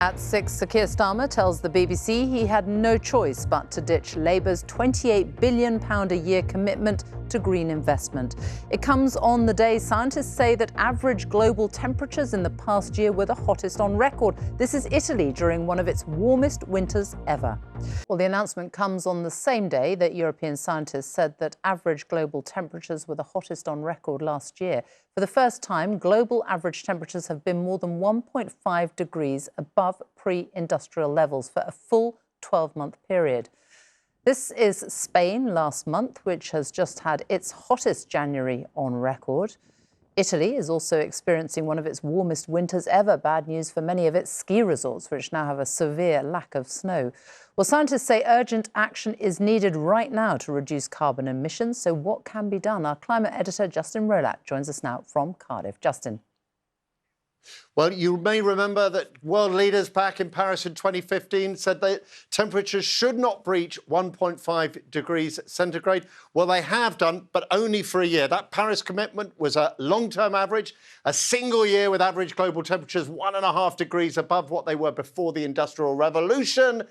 At 6, Sir Keir Starmer tells the BBC he had no choice but to ditch Labour's £28 billion a year commitment to green investment. It comes on the day scientists say that average global temperatures in the past year were the hottest on record. This is Italy during one of its warmest winters ever. Well, the announcement comes on the same day that European scientists said that average global temperatures were the hottest on record last year. For the first time, global average temperatures have been more than 1.5 degrees above pre-industrial levels for a full 12-month period. This is Spain last month, which has just had its hottest January on record. Italy is also experiencing one of its warmest winters ever. Bad news for many of its ski resorts, which now have a severe lack of snow. Well, scientists say urgent action is needed right now to reduce carbon emissions. So what can be done? Our climate editor, Justin Rolat, joins us now from Cardiff. Justin. Well, you may remember that world leaders back in Paris in 2015 said that temperatures should not breach 1.5 degrees centigrade. Well, they have done, but only for a year. That Paris commitment was a long-term average, a single year with average global temperatures 1.5 degrees above what they were before the Industrial Revolution.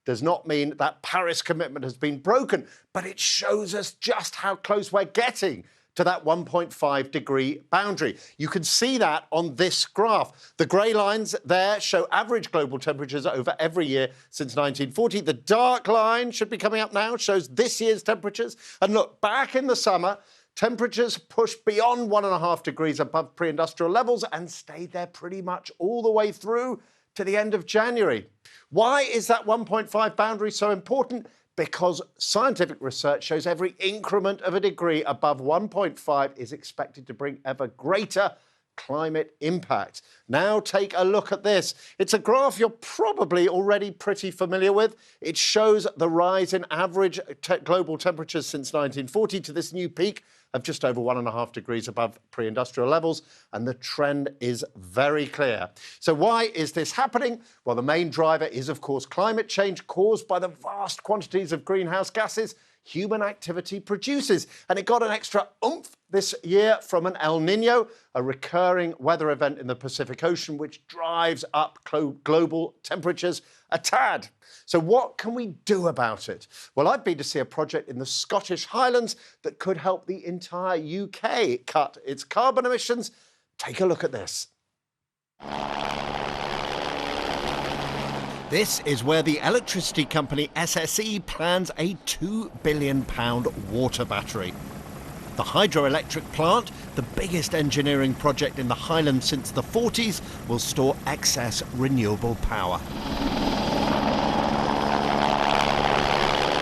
Does not mean that Paris commitment has been broken, but it shows us just how close we're getting to that 1.5 degree boundary. You can see that on this graph. The grey lines there show average global temperatures over every year since 1940. The dark line should be coming up now, shows this year's temperatures. And look, back in the summer, temperatures pushed beyond 1.5 degrees above pre-industrial levels and stayed there pretty much all the way through to the end of January. Why is that 1.5 boundary so important? Because scientific research shows every increment of a degree above 1.5 is expected to bring ever greater climate impact. Now take a look at this. It's a graph you're probably already pretty familiar with. It shows the rise in average global temperatures since 1940 to this new peak of just over 1.5 degrees above pre-industrial levels, and the trend is very clear. So why is this happening? Well, the main driver is, of course, climate change caused by the vast quantities of greenhouse gases human activity produces. And it got an extra oomph this year from an El Nino, a recurring weather event in the Pacific Ocean, which drives up global temperatures a tad. So what can we do about it? Well, I've been to see a project in the Scottish Highlands that could help the entire UK cut its carbon emissions. Take a look at this. This is where the electricity company SSE plans a £2 billion water battery. The hydroelectric plant, the biggest engineering project in the Highlands since the 40s, will store excess renewable power.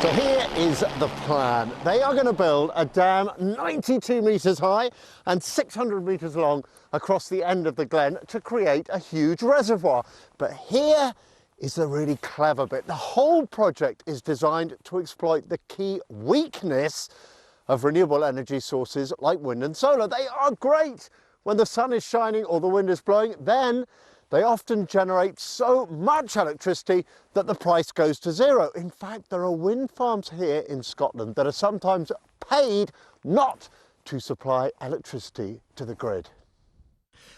So here is the plan. They are going to build a dam 92 metres high and 600 metres long across the end of the glen to create a huge reservoir. But here is the really clever bit. The whole project is designed to exploit the key weakness of renewable energy sources like wind and solar. They are great when the sun is shining or the wind is blowing. Then they often generate so much electricity that the price goes to zero. In fact, there are wind farms here in Scotland that are sometimes paid not to supply electricity to the grid.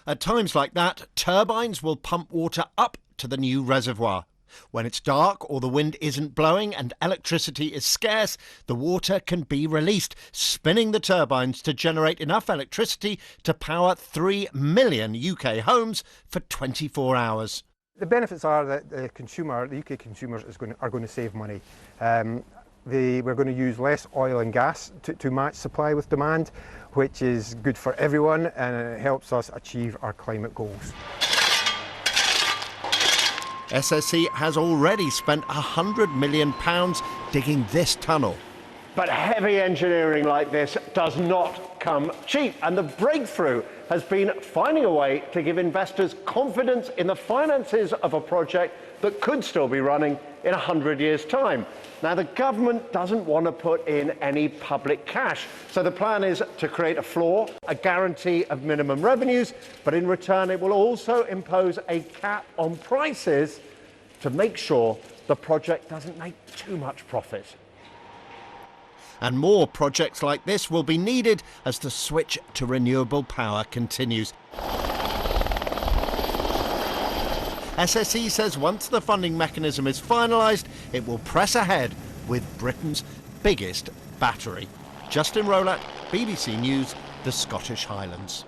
At times like that, turbines will pump water up to the new reservoir. When it's dark or the wind isn't blowing and electricity is scarce, the water can be released, spinning the turbines to generate enough electricity to power 3 million UK homes for 24 hours. The benefits are that the UK consumers are going to save money. We're going to use less oil and gas to match supply with demand, which is good for everyone, and it helps us achieve our climate goals. SSE has already spent £100 million digging this tunnel. But heavy engineering like this does not come cheap, and the breakthrough has been finding a way to give investors confidence in the finances of a project that could still be running in 100 years' time. Now, the government doesn't want to put in any public cash, so the plan is to create a floor, a guarantee of minimum revenues, but in return it will also impose a cap on prices to make sure the project doesn't make too much profit. And more projects like this will be needed as the switch to renewable power continues. SSE says once the funding mechanism is finalised, it will press ahead with Britain's biggest battery. Justin Rowlatt, BBC News, the Scottish Highlands.